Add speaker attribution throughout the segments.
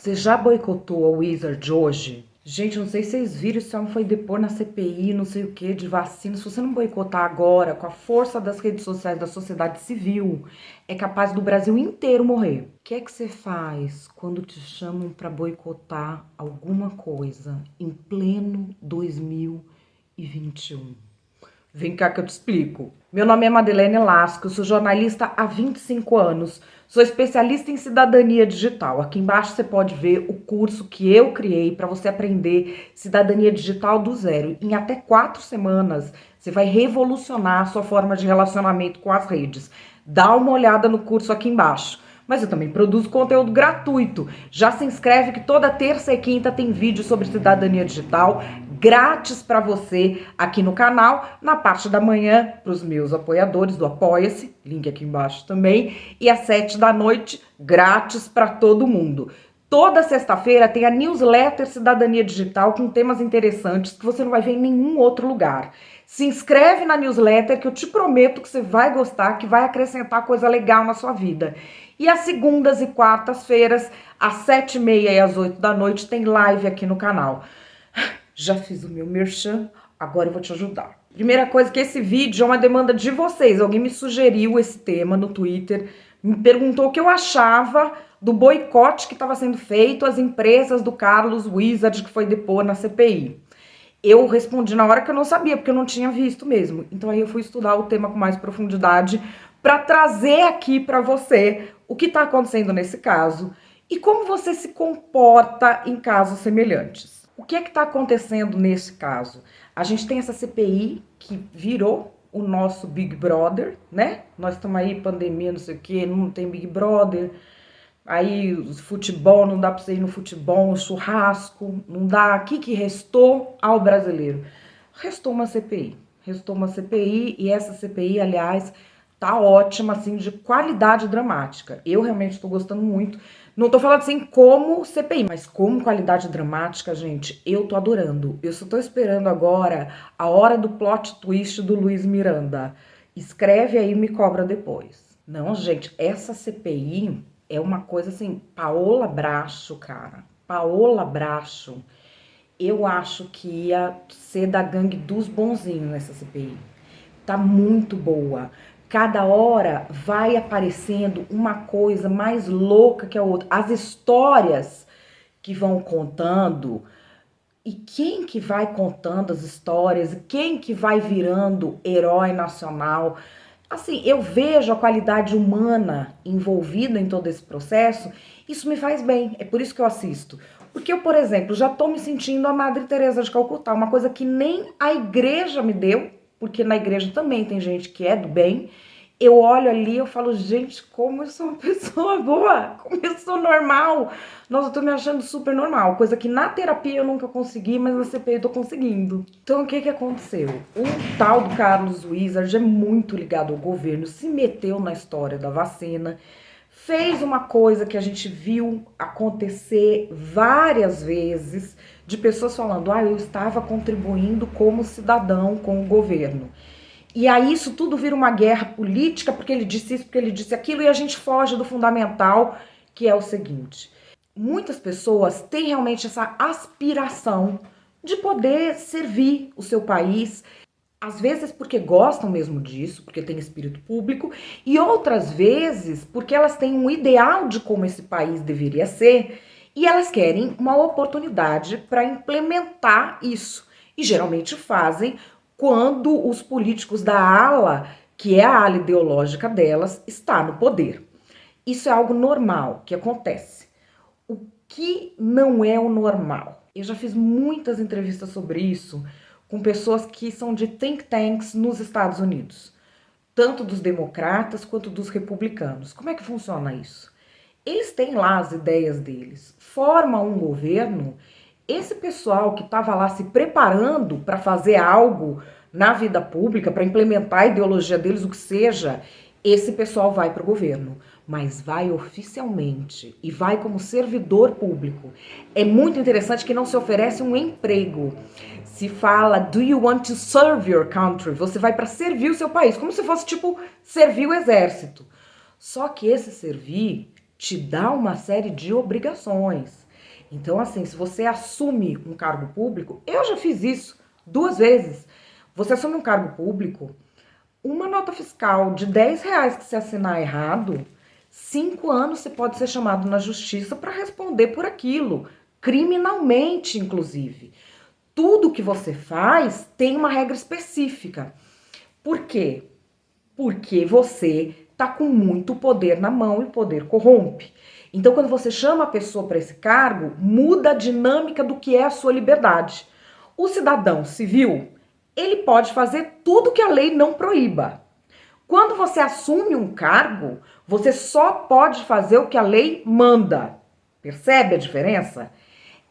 Speaker 1: Você já boicotou a Wizard hoje? Gente, não sei se vocês viram, isso não foi depor na CPI, não sei o que, de vacina. Se você não boicotar agora, com a força das redes sociais da sociedade civil, é capaz do Brasil inteiro morrer. O que é que você faz quando te chamam para boicotar alguma coisa em pleno 2021? Vem cá que eu te explico. Meu nome é Madeleine Lasco, eu sou jornalista há 25 anos, sou especialista em cidadania digital. Aqui embaixo você pode ver o curso que eu criei para você aprender cidadania digital do zero. Em até 4 semanas, você vai revolucionar a sua forma de relacionamento com as redes. Dá uma olhada no curso aqui embaixo. Mas eu também produzo conteúdo gratuito. Já se inscreve que toda terça e quinta tem vídeo sobre cidadania digital, grátis para você aqui no canal, na parte da manhã para os meus apoiadores do Apoia-se, link aqui embaixo também, e às 7 da noite, grátis para todo mundo. Toda sexta-feira tem a newsletter Cidadania Digital com temas interessantes que você não vai ver em nenhum outro lugar. Se inscreve na newsletter que eu te prometo que você vai gostar, que vai acrescentar coisa legal na sua vida. E às segundas e quartas-feiras, às 7h30 e às 8 da noite, tem live aqui no canal. Já fiz o meu merchan, agora eu vou te ajudar. Primeira coisa que esse vídeo é uma demanda de vocês. Alguém me sugeriu esse tema no Twitter, me perguntou o que eu achava do boicote que estava sendo feito às empresas do Carlos Wizard, que foi depor na CPI. Eu respondi na hora que eu não sabia, porque eu não tinha visto mesmo. Então aí eu fui estudar o tema com mais profundidade para trazer aqui para você o que está acontecendo nesse caso e como você se comporta em casos semelhantes. O que é que está acontecendo nesse caso? A gente tem essa CPI que virou o nosso Big Brother, né? Nós estamos aí, pandemia, não sei o quê, não tem Big Brother. Aí, futebol, não dá para você ir no futebol, churrasco, não dá. O que restou ao brasileiro? Restou uma CPI. Restou uma CPI e essa CPI, aliás, tá ótima, assim, de qualidade dramática. Eu realmente estou gostando muito. Não tô falando assim como CPI, mas como qualidade dramática, gente, eu tô adorando. Eu só tô esperando agora a hora do plot twist do Luiz Miranda. Escreve aí e me cobra depois. Não, gente, essa CPI é uma coisa assim, Paola Bracho, cara. Paola Bracho, eu acho que ia ser da gangue dos bonzinhos nessa CPI. Tá muito boa. Cada hora vai aparecendo uma coisa mais louca que a outra. As histórias que vão contando, e quem que vai contando as histórias, quem que vai virando herói nacional. Assim, eu vejo a qualidade humana envolvida em todo esse processo, isso me faz bem, é por isso que eu assisto. Porque eu, por exemplo, já tô me sentindo a Madre Teresa de Calcutá, uma coisa que nem a igreja me deu, porque na igreja também tem gente que é do bem. Eu olho ali e eu falo, gente, como eu sou uma pessoa boa, como eu sou normal. Nossa, eu tô me achando super normal, coisa que na terapia eu nunca consegui, mas na CPI eu tô conseguindo. Então o que que aconteceu? O tal do Carlos Wizard é muito ligado ao governo, se meteu na história da vacina, fez uma coisa que a gente viu acontecer várias vezes, de pessoas falando, eu estava contribuindo como cidadão com o governo. E aí isso tudo vira uma guerra política, porque ele disse isso, porque ele disse aquilo, e a gente foge do fundamental, que é o seguinte. Muitas pessoas têm realmente essa aspiração de poder servir o seu país, às vezes porque gostam mesmo disso, porque tem espírito público, e outras vezes porque elas têm um ideal de como esse país deveria ser, e elas querem uma oportunidade para implementar isso. E geralmente fazem quando os políticos da ala, que é a ala ideológica delas, está no poder. Isso é algo normal que acontece. O que não é o normal? Eu já fiz muitas entrevistas sobre isso com pessoas que são de think tanks nos Estados Unidos, tanto dos democratas quanto dos republicanos. Como é que funciona isso? Eles têm lá as ideias deles, formam um governo. Esse pessoal que estava lá se preparando para fazer algo na vida pública, para implementar a ideologia deles, o que seja, esse pessoal vai para o governo, mas vai oficialmente e vai como servidor público. É muito interessante que não se oferece um emprego. Se fala, do you want to serve your country? Você vai para servir o seu país, como se fosse tipo servir o exército. Só que esse servir te dá uma série de obrigações. Então, assim, se você assume um cargo público, eu já fiz isso 2 vezes. Você assume um cargo público, uma nota fiscal de R$ 10 que você assinar errado, 5 anos você pode ser chamado na justiça para responder por aquilo, criminalmente, inclusive. Tudo que você faz tem uma regra específica. Por quê? Porque você tá com muito poder na mão e o poder corrompe. Então, quando você chama a pessoa para esse cargo, muda a dinâmica do que é a sua liberdade. O cidadão civil, ele pode fazer tudo que a lei não proíba. Quando você assume um cargo, você só pode fazer o que a lei manda. Percebe a diferença?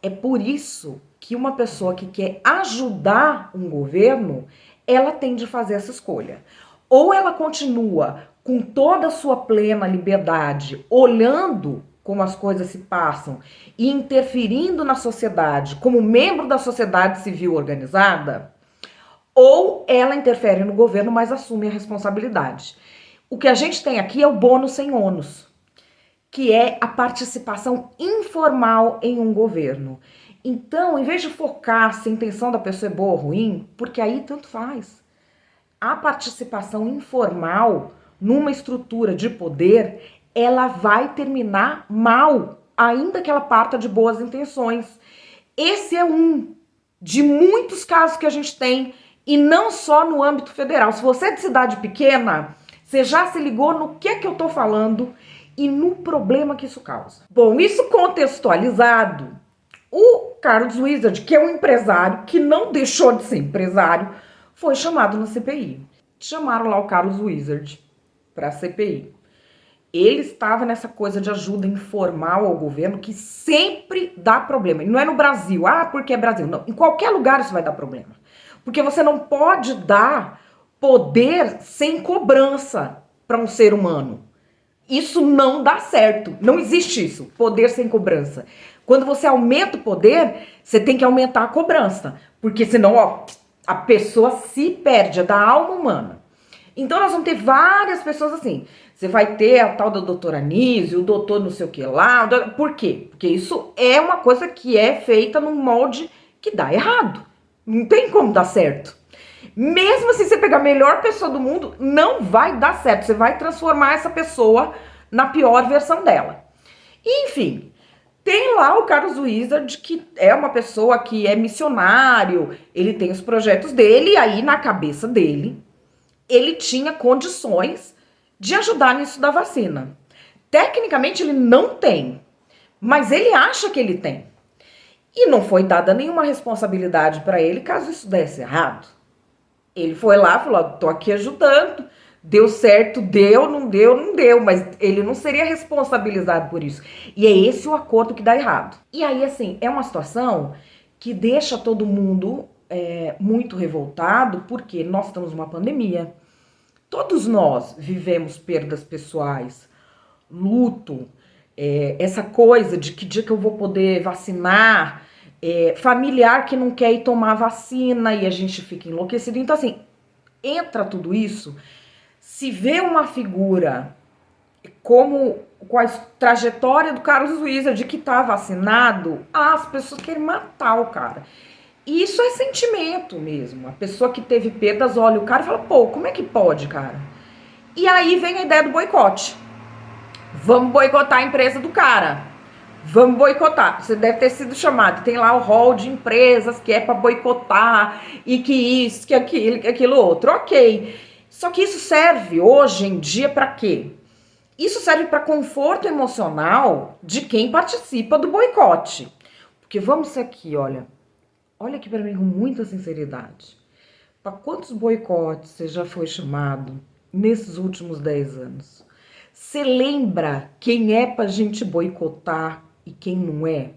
Speaker 1: É por isso que uma pessoa que quer ajudar um governo, ela tem de fazer essa escolha. Ou ela continua com toda a sua plena liberdade, olhando como as coisas se passam e interferindo na sociedade como membro da sociedade civil organizada, ou ela interfere no governo, mas assume a responsabilidade. O que a gente tem aqui é o bônus sem ônus, que é a participação informal em um governo. Então, em vez de focar se a intenção da pessoa é boa ou ruim, porque aí tanto faz. A participação informal numa estrutura de poder, ela vai terminar mal, ainda que ela parta de boas intenções. Esse é um de muitos casos que a gente tem, e não só no âmbito federal. Se você é de cidade pequena, você já se ligou no que eu tô falando e no problema que isso causa. Bom, isso contextualizado, o Carlos Wizard, que é um empresário que não deixou de ser empresário, foi chamado na CPI. Chamaram lá o Carlos Wizard para a CPI. Ele estava nessa coisa de ajuda informal ao governo que sempre dá problema. E não é no Brasil, porque é Brasil. Não, em qualquer lugar isso vai dar problema. Porque você não pode dar poder sem cobrança para um ser humano. Isso não dá certo. Não existe isso, poder sem cobrança. Quando você aumenta o poder, você tem que aumentar a cobrança. Porque senão, a pessoa se perde, é da alma humana. Então nós vamos ter várias pessoas assim. Você vai ter a tal da doutora Anísio, o doutor não sei o que lá. Por quê? Porque isso é uma coisa que é feita num molde que dá errado. Não tem como dar certo. Mesmo assim, você pegar a melhor pessoa do mundo, não vai dar certo. Você vai transformar essa pessoa na pior versão dela. E, enfim, tem lá o Carlos Wizard, que é uma pessoa que é missionário, ele tem os projetos dele, e aí na cabeça dele, ele tinha condições de ajudar nisso da vacina. Tecnicamente ele não tem, mas ele acha que ele tem. E não foi dada nenhuma responsabilidade para ele caso isso desse errado. Ele foi lá e falou, tô aqui ajudando, deu certo, deu, não deu, mas ele não seria responsabilizado por isso. E é esse o acordo que dá errado. E aí, assim, é uma situação que deixa todo mundo muito revoltado, porque nós estamos numa pandemia. Todos nós vivemos perdas pessoais, luto, essa coisa de que dia que eu vou poder vacinar, familiar que não quer ir tomar vacina e a gente fica enlouquecido. Então, assim, entra tudo isso, se vê uma figura como com a trajetória do Carlos Wizard que tá vacinado, as pessoas querem matar o cara. E isso é sentimento mesmo. A pessoa que teve perdas olha o cara e fala, pô, como é que pode, cara? E aí vem a ideia do boicote. Vamos boicotar a empresa do cara. Vamos boicotar. Você deve ter sido chamado. Tem lá o hall de empresas que é para boicotar e que isso, que aquilo, que aquilo outro. Ok. Só que isso serve hoje em dia para quê? Isso serve para conforto emocional de quem participa do boicote. Porque vamos ser aqui, olha aqui para mim com muita sinceridade. Para quantos boicotes você já foi chamado nesses últimos 10 anos? Você lembra quem é pra gente boicotar e quem não é?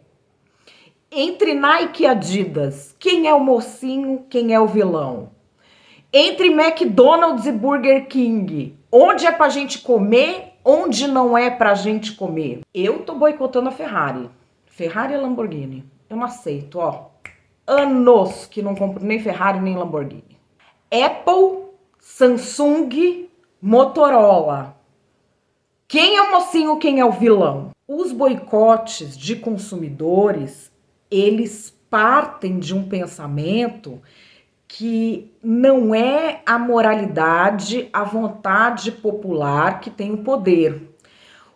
Speaker 1: Entre Nike e Adidas, quem é o mocinho, quem é o vilão? Entre McDonald's e Burger King, onde é pra gente comer, onde não é pra gente comer? Eu tô boicotando a Ferrari. Ferrari e Lamborghini. Eu não aceito, anos que não compro nem Ferrari nem Lamborghini. Apple, Samsung, Motorola. Quem é o mocinho, quem é o vilão? Os boicotes de consumidores, eles partem de um pensamento que não é a moralidade, a vontade popular que tem o poder.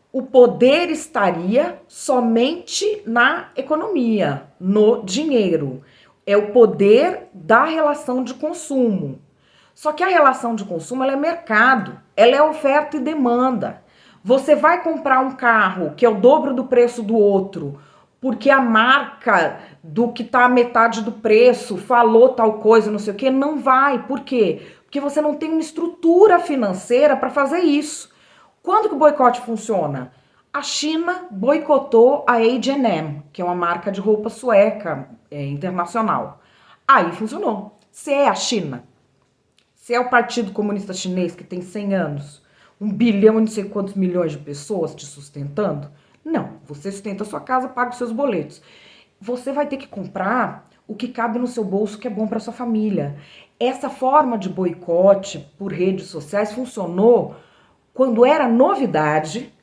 Speaker 1: O poder estaria somente na economia, no dinheiro. É o poder da relação de consumo. Só que a relação de consumo ela é mercado, ela é oferta e demanda. Você vai comprar um carro que é o dobro do preço do outro, porque a marca do que está a metade do preço falou tal coisa, não sei o que, não vai. Por quê? Porque você não tem uma estrutura financeira para fazer isso. Quando que o boicote funciona? A China boicotou a H&M, que é uma marca de roupa sueca internacional. Aí funcionou. Se é a China, se é o Partido Comunista Chinês, que tem 100 anos, 1 bilhão e não sei quantos milhões de pessoas te sustentando, não. Você sustenta a sua casa, paga os seus boletos. Você vai ter que comprar o que cabe no seu bolso, que é bom para sua família. Essa forma de boicote por redes sociais funcionou quando era novidade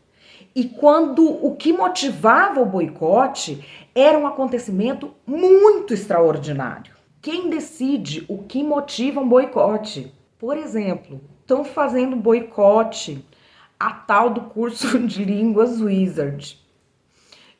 Speaker 1: e quando o que motivava o boicote era um acontecimento muito extraordinário. Quem decide o que motiva um boicote? Por exemplo, estão fazendo boicote a tal do curso de línguas Wizard.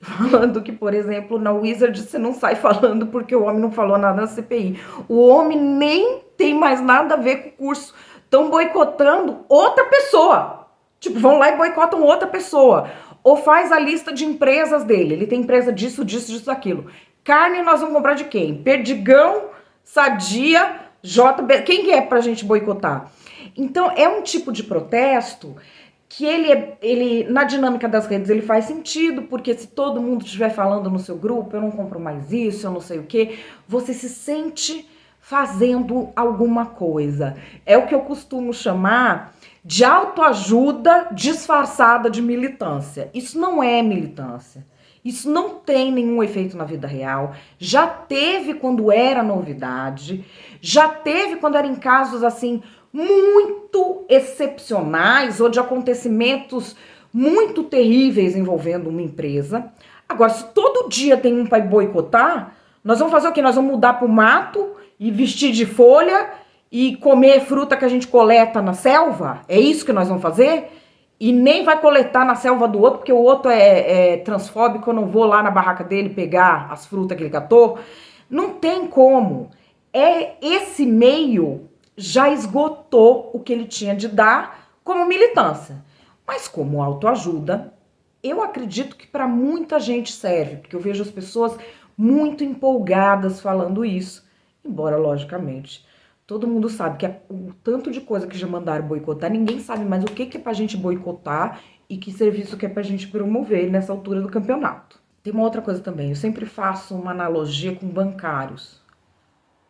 Speaker 1: Falando que, por exemplo, na Wizard você não sai falando porque o homem não falou nada na CPI. O homem nem tem mais nada a ver com o curso. Estão boicotando outra pessoa. Tipo, vão lá e boicotam outra pessoa. Ou faz a lista de empresas dele. Ele tem empresa disso, disso, disso, daquilo. Carne nós vamos comprar de quem? Perdigão, Sadia, JB. Quem que é pra gente boicotar? Então, é um tipo de protesto que ele na dinâmica das redes ele faz sentido, porque se todo mundo estiver falando no seu grupo, eu não compro mais isso, eu não sei o que, você se sente fazendo alguma coisa. É o que eu costumo chamar de autoajuda disfarçada de militância. Isso não é militância. Isso não tem nenhum efeito na vida real. Já teve quando era novidade, já teve quando era em casos assim muito excepcionais ou de acontecimentos muito terríveis envolvendo uma empresa. Agora, se todo dia tem um para boicotar, nós vamos fazer o quê? Nós vamos mudar para o mato e vestir de folha e comer fruta que a gente coleta na selva? É isso que nós vamos fazer? E nem vai coletar na selva do outro, porque o outro é transfóbico, eu não vou lá na barraca dele pegar as frutas que ele catou. Não tem como. Esse meio já esgotou o que ele tinha de dar como militância. Mas como autoajuda, eu acredito que para muita gente serve, porque eu vejo as pessoas muito empolgadas falando isso, embora, logicamente, todo mundo sabe que o tanto de coisa que já mandaram boicotar, ninguém sabe mais o que é pra gente boicotar e que serviço que é pra gente promover nessa altura do campeonato. Tem uma outra coisa também, eu sempre faço uma analogia com bancários.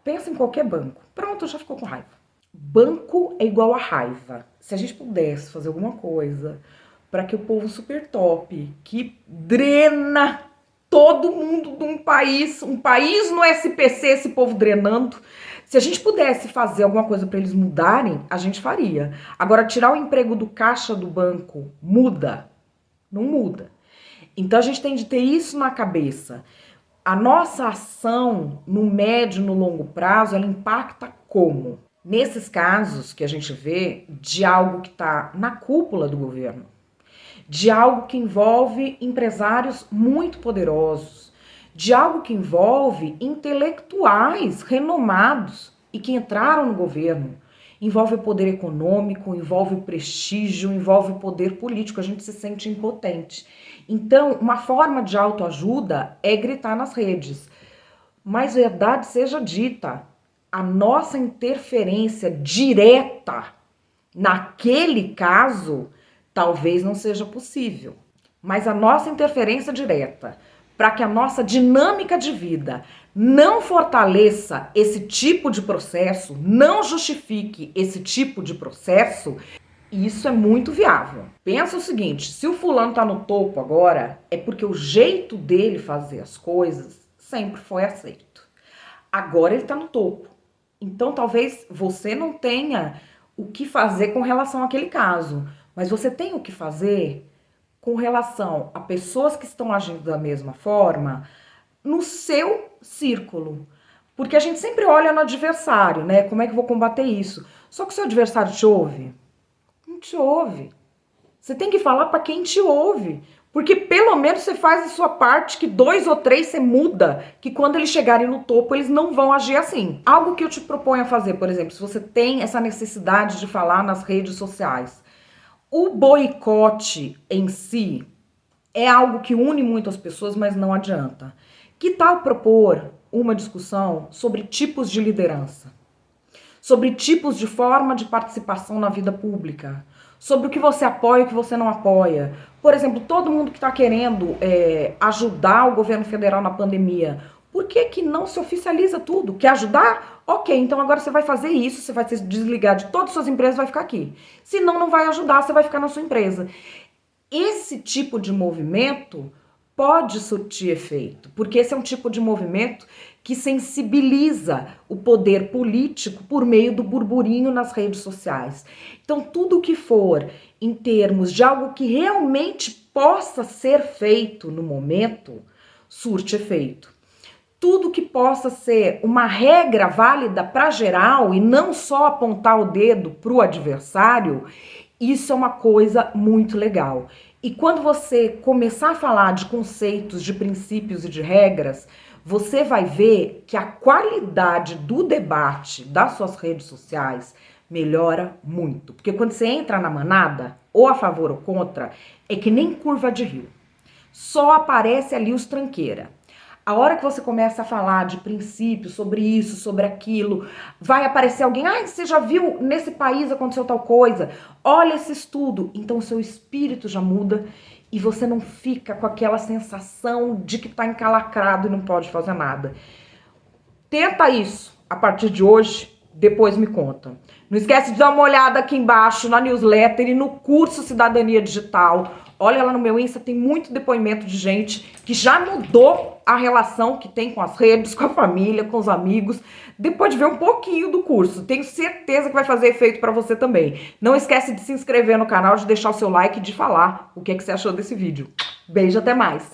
Speaker 1: Pensa em qualquer banco. Pronto, já ficou com raiva. Banco é igual a raiva. Se a gente pudesse fazer alguma coisa para que o povo super top, que drena todo mundo de um país no SPC, esse povo drenando, se a gente pudesse fazer alguma coisa para eles mudarem, a gente faria. Agora, tirar o emprego do caixa do banco muda? Não muda. Então, a gente tem de ter isso na cabeça. A nossa ação no médio e no longo prazo, ela impacta como? Nesses casos que a gente vê de algo que está na cúpula do governo, de algo que envolve empresários muito poderosos, de algo que envolve intelectuais renomados e que entraram no governo. Envolve o poder econômico, envolve o prestígio, envolve o poder político, a gente se sente impotente. Então, uma forma de autoajuda é gritar nas redes. Mas verdade seja dita, a nossa interferência direta naquele caso talvez não seja possível. Mas a nossa interferência direta para que a nossa dinâmica de vida não fortaleça esse tipo de processo, não justifique esse tipo de processo, isso é muito viável. Pensa o seguinte, se o fulano tá no topo agora, é porque o jeito dele fazer as coisas sempre foi aceito. Agora ele tá no topo. Então talvez você não tenha o que fazer com relação àquele caso, mas você tem o que fazer com relação a pessoas que estão agindo da mesma forma no seu círculo. Porque a gente sempre olha no adversário, né? Como é que eu vou combater isso? Só que o seu adversário te ouve? Não te ouve. Você tem que falar para quem te ouve. Porque pelo menos você faz a sua parte, que 2 ou 3 você muda, que quando eles chegarem no topo, eles não vão agir assim. Algo que eu te proponho a fazer, por exemplo, se você tem essa necessidade de falar nas redes sociais, o boicote em si é algo que une muitas pessoas, mas não adianta. Que tal propor uma discussão sobre tipos de liderança? Sobre tipos de forma de participação na vida pública? Sobre o que você apoia e o que você não apoia? Por exemplo, todo mundo que está querendo ajudar o governo federal na pandemia, por que não se oficializa tudo? Quer ajudar? Ok, então agora você vai fazer isso, você vai se desligar de todas as suas empresas e vai ficar aqui. Se não, não vai ajudar, você vai ficar na sua empresa. Esse tipo de movimento pode surtir efeito, porque esse é um tipo de movimento que sensibiliza o poder político por meio do burburinho nas redes sociais. Então, tudo que for em termos de algo que realmente possa ser feito no momento, surte efeito. Tudo que possa ser uma regra válida para geral e não só apontar o dedo para o adversário, isso é uma coisa muito legal. E quando você começar a falar de conceitos, de princípios e de regras, você vai ver que a qualidade do debate das suas redes sociais melhora muito. Porque quando você entra na manada, ou a favor ou contra, é que nem curva de rio. Só aparece ali os tranqueira. A hora que você começa a falar de princípios, sobre isso, sobre aquilo, vai aparecer alguém, você já viu nesse país aconteceu tal coisa, olha esse estudo. Então o seu espírito já muda e você não fica com aquela sensação de que tá encalacrado e não pode fazer nada. Tenta isso a partir de hoje, depois me conta. Não esquece de dar uma olhada aqui embaixo na newsletter e no curso Cidadania Digital. Olha lá no meu Insta, tem muito depoimento de gente que já mudou a relação que tem com as redes, com a família, com os amigos, depois de ver um pouquinho do curso. Tenho certeza que vai fazer efeito para você também. Não esquece de se inscrever no canal, de deixar o seu like e de falar o que você achou desse vídeo. Beijo, até mais!